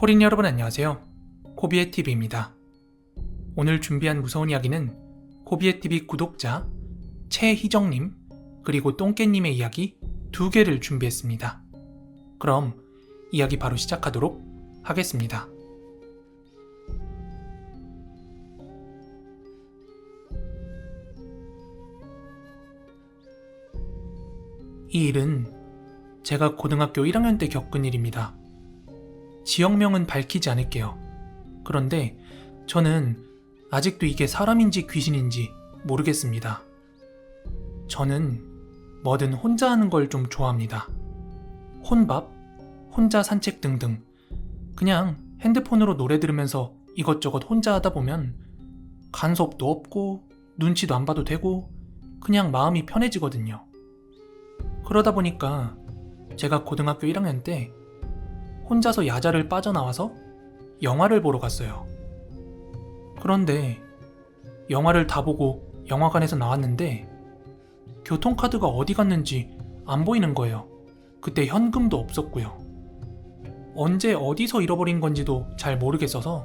코린 여러분 안녕하세요. 코비의TV입니다. 오늘 준비한 무서운 이야기는 코비의TV 구독자 최희정님 그리고 똥개님의 이야기 2개를 준비했습니다. 그럼 이야기 바로 시작하도록 하겠습니다. 이 일은 제가 고등학교 1학년 때 겪은 일입니다. 지역명은 밝히지 않을게요. 그런데 저는 아직도 이게 사람인지 귀신인지 모르겠습니다. 저는 뭐든 혼자 하는 걸 좀 좋아합니다. 혼밥, 혼자 산책 등등. 그냥 핸드폰으로 노래 들으면서 이것저것 혼자 하다 보면 간섭도 없고 눈치도 안 봐도 되고 그냥 마음이 편해지거든요. 그러다 보니까 제가 고등학교 1학년 때 혼자서 야자를 빠져나와서 영화를 보러 갔어요. 그런데 영화를 다 보고 영화관에서 나왔는데 교통카드가 어디 갔는지 안 보이는 거예요. 그때 현금도 없었고요. 언제 어디서 잃어버린 건지도 잘 모르겠어서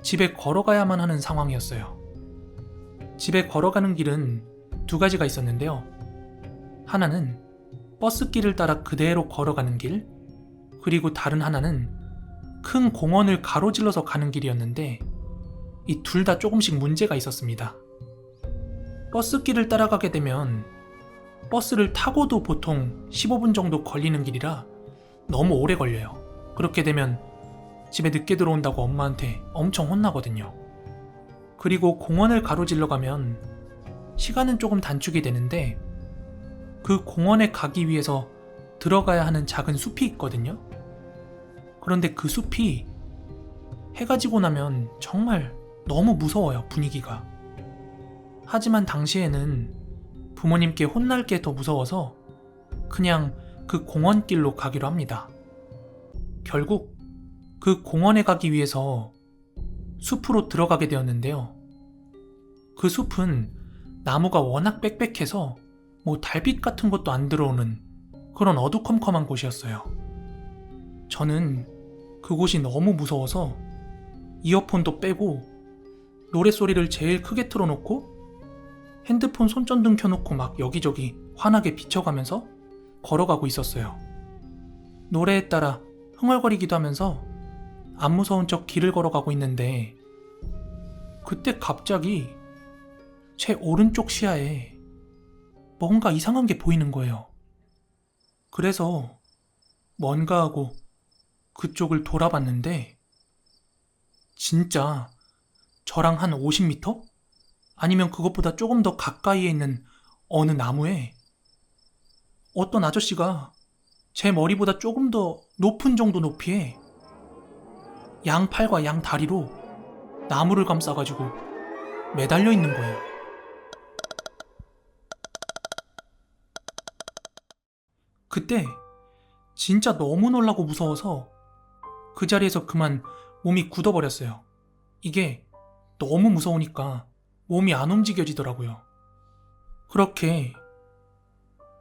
집에 걸어가야만 하는 상황이었어요. 집에 걸어가는 길은 2가지가 있었는데요. 하나는 버스길을 따라 그대로 걸어가는 길, 그리고 다른 하나는 큰 공원을 가로질러서 가는 길이었는데 이 둘 다 조금씩 문제가 있었습니다. 버스길을 따라가게 되면 버스를 타고도 보통 15분 정도 걸리는 길이라 너무 오래 걸려요. 그렇게 되면 집에 늦게 들어온다고 엄마한테 엄청 혼나거든요. 그리고 공원을 가로질러 가면 시간은 조금 단축이 되는데 그 공원에 가기 위해서 들어가야 하는 작은 숲이 있거든요. 그런데 그 숲이 해가 지고 나면 정말 너무 무서워요, 분위기가. 하지만 당시에는 부모님께 혼날 게 더 무서워서 그냥 그 공원길로 가기로 합니다. 결국 그 공원에 가기 위해서 숲으로 들어가게 되었는데요. 그 숲은 나무가 워낙 빽빽해서 뭐 달빛 같은 것도 안 들어오는 그런 어두컴컴한 곳이었어요. 저는 그곳이 너무 무서워서 이어폰도 빼고 노랫소리를 제일 크게 틀어놓고 핸드폰 손전등 켜놓고 막 여기저기 환하게 비춰가면서 걸어가고 있었어요. 노래에 따라 흥얼거리기도 하면서 안 무서운 척 길을 걸어가고 있는데 그때 갑자기 제 오른쪽 시야에 뭔가 이상한 게 보이는 거예요. 그래서 뭔가 하고 그쪽을 돌아봤는데 진짜 저랑 한 50m? 아니면 그것보다 조금 더 가까이에 있는 어느 나무에 어떤 아저씨가 제 머리보다 조금 더 높은 정도 높이에 양팔과 양다리로 나무를 감싸가지고 매달려 있는 거예요. 그때 진짜 너무 놀라고 무서워서 그 자리에서 그만 몸이 굳어버렸어요. 이게 너무 무서우니까 몸이 안 움직여지더라고요. 그렇게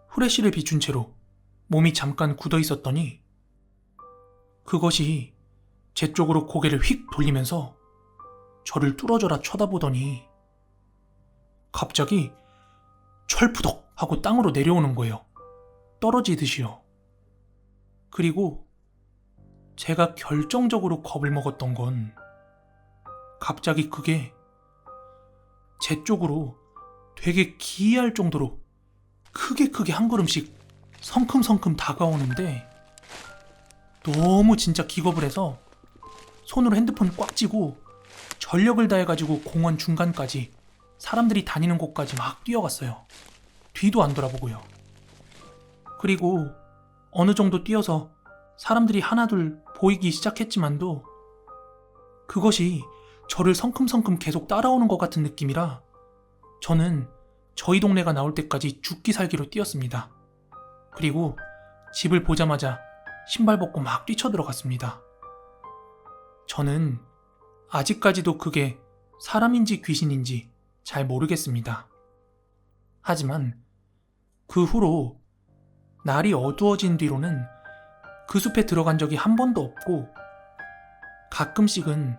후레쉬를 비춘 채로 몸이 잠깐 굳어 있었더니 그것이 제 쪽으로 고개를 휙 돌리면서 저를 뚫어져라 쳐다보더니 갑자기 철푸덕 하고 땅으로 내려오는 거예요. 떨어지듯이요. 그리고 제가 결정적으로 겁을 먹었던 건 갑자기 그게 제 쪽으로 되게 기이할 정도로 크게 한 걸음씩 성큼성큼 다가오는데 너무 진짜 기겁을 해서 손으로 핸드폰 꽉 쥐고 전력을 다해가지고 공원 중간까지 사람들이 다니는 곳까지 막 뛰어갔어요. 뒤도 안 돌아보고요. 그리고 어느 정도 뛰어서 사람들이 하나둘 보이기 시작했지만도 그것이 저를 성큼성큼 계속 따라오는 것 같은 느낌이라 저는 저희 동네가 나올 때까지 죽기 살기로 뛰었습니다. 그리고 집을 보자마자 신발 벗고 막 뛰쳐들어갔습니다. 저는 아직까지도 그게 사람인지 귀신인지 잘 모르겠습니다. 하지만 그 후로 날이 어두워진 뒤로는 그 숲에 들어간 적이 한 번도 없고 가끔씩은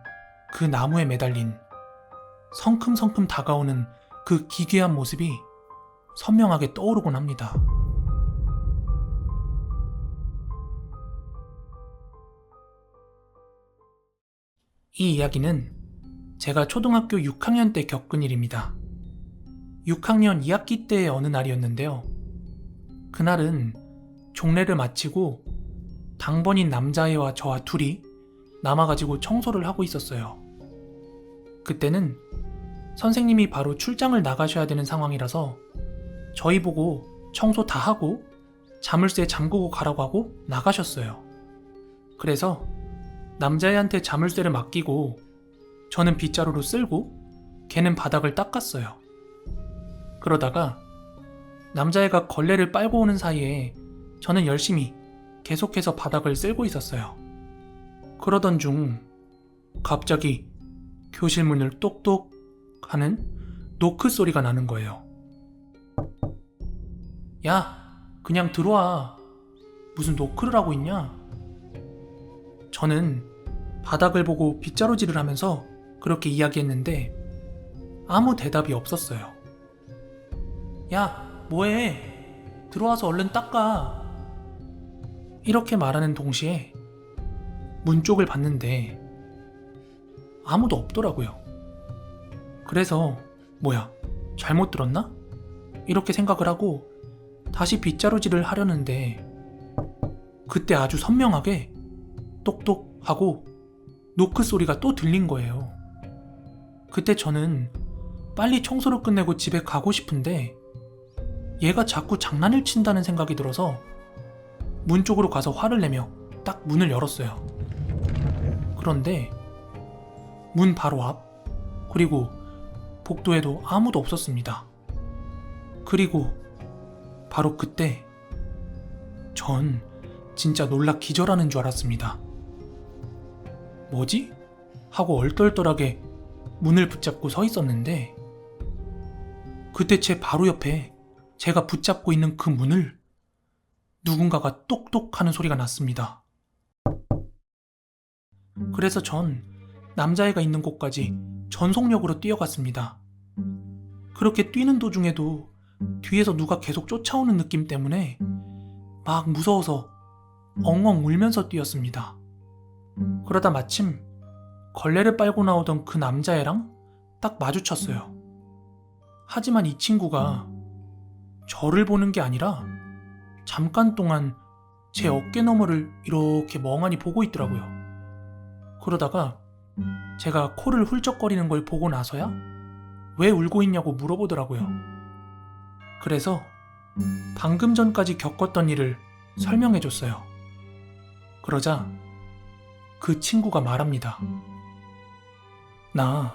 그 나무에 매달린 성큼성큼 다가오는 그 기괴한 모습이 선명하게 떠오르곤 합니다. 이 이야기는 제가 초등학교 6학년 때 겪은 일입니다. 6학년 2학기 때의 어느 날이었는데요. 그날은 종례를 마치고 당번인 남자애와 저와 둘이 남아가지고 청소를 하고 있었어요. 그때는 선생님이 바로 출장을 나가셔야 되는 상황이라서 저희 보고 청소 다 하고 자물쇠 잠그고 가라고 하고 나가셨어요. 그래서 남자애한테 자물쇠를 맡기고 저는 빗자루로 쓸고 걔는 바닥을 닦았어요. 그러다가 남자애가 걸레를 빨고 오는 사이에 저는 열심히 계속해서 바닥을 쓸고 있었어요. 그러던 중 갑자기 교실 문을 똑똑 하는 노크 소리가 나는 거예요. 야, 그냥 들어와. 무슨 노크를 하고 있냐? 저는 바닥을 보고 빗자루질을 하면서 그렇게 이야기했는데 아무 대답이 없었어요. 야, 뭐해? 들어와서 얼른 닦아. 이렇게 말하는 동시에 문 쪽을 봤는데 아무도 없더라고요. 그래서 뭐야, 잘못 들었나? 이렇게 생각을 하고 다시 빗자루질을 하려는데 그때 아주 선명하게 똑똑 하고 노크 소리가 또 들린 거예요. 그때 저는 빨리 청소를 끝내고 집에 가고 싶은데 얘가 자꾸 장난을 친다는 생각이 들어서 문 쪽으로 가서 화를 내며 딱 문을 열었어요. 그런데 문 바로 앞, 그리고 복도에도 아무도 없었습니다. 그리고 바로 그때 전 진짜 놀라 기절하는 줄 알았습니다. 뭐지? 하고 얼떨떨하게 문을 붙잡고 서 있었는데 그때 제 바로 옆에 제가 붙잡고 있는 그 문을 누군가가 똑똑 하는 소리가 났습니다. 그래서 전 남자애가 있는 곳까지 전속력으로 뛰어갔습니다. 그렇게 뛰는 도중에도 뒤에서 누가 계속 쫓아오는 느낌 때문에 막 무서워서 엉엉 울면서 뛰었습니다. 그러다 마침 걸레를 빨고 나오던 그 남자애랑 딱 마주쳤어요. 하지만 이 친구가 저를 보는 게 아니라 잠깐 동안 제 어깨 너머를 이렇게 멍하니 보고 있더라고요. 그러다가 제가 코를 훌쩍거리는 걸 보고 나서야 왜 울고 있냐고 물어보더라고요. 그래서 방금 전까지 겪었던 일을 설명해줬어요. 그러자 그 친구가 말합니다. 나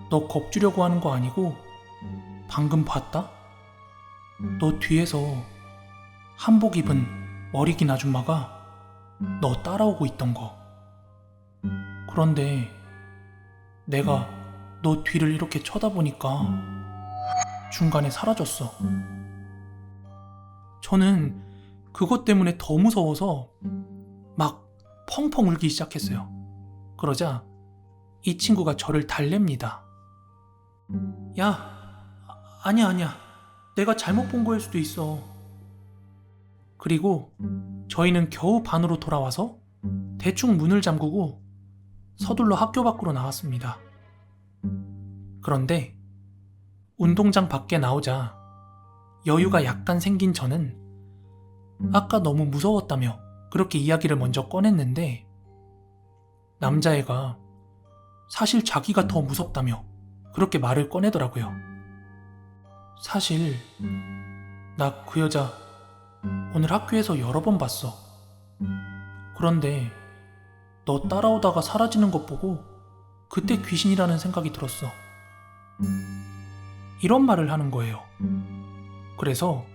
너 겁주려고 하는 거 아니고 방금 봤다? 너 뒤에서 한복 입은 머리 긴 아줌마가 너 따라오고 있던 거. 그런데 내가 너 뒤를 이렇게 쳐다보니까 중간에 사라졌어. 저는 그것 때문에 더 무서워서 막 펑펑 울기 시작했어요. 그러자 이 친구가 저를 달랩니다. 야, 아니야. 내가 잘못 본 거일 수도 있어. 그리고 저희는 겨우 반으로 돌아와서 대충 문을 잠그고 서둘러 학교 밖으로 나왔습니다. 그런데 운동장 밖에 나오자 여유가 약간 생긴 저는 아까 너무 무서웠다며 그렇게 이야기를 먼저 꺼냈는데 남자애가 사실 자기가 더 무섭다며 그렇게 말을 꺼내더라고요. 사실 나 그 여자 오늘 학교에서 여러 번 봤어. 그런데 너 따라오다가 사라지는 것 보고 그때 귀신이라는 생각이 들었어. 이런 말을 하는 거예요. 그래서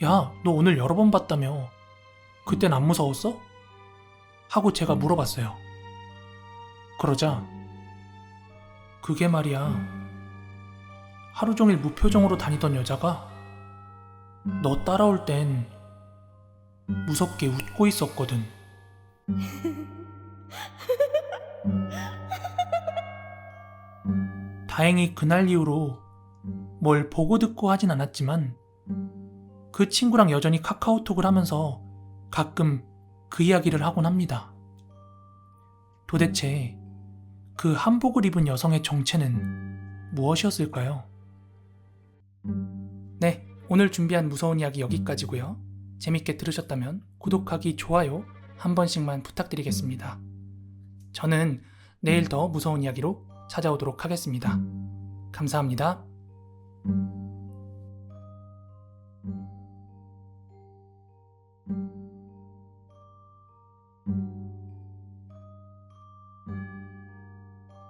야, 너 오늘 여러 번 봤다며 그땐 안 무서웠어? 하고 제가 물어봤어요. 그러자 그게 말이야, 하루 종일 무표정으로 다니던 여자가 너 따라올 땐 무섭게 웃고 있었거든. 다행히 그날 이후로 뭘 보고 듣고 하진 않았지만 그 친구랑 여전히 카카오톡을 하면서 가끔 그 이야기를 하곤 합니다. 도대체 그 한복을 입은 여성의 정체는 무엇이었을까요? 네, 오늘 준비한 무서운 이야기 여기까지고요. 재밌게 들으셨다면 구독하기, 좋아요 한 번씩만 부탁드리겠습니다. 저는 내일 더 무서운 이야기로 찾아오도록 하겠습니다. 감사합니다.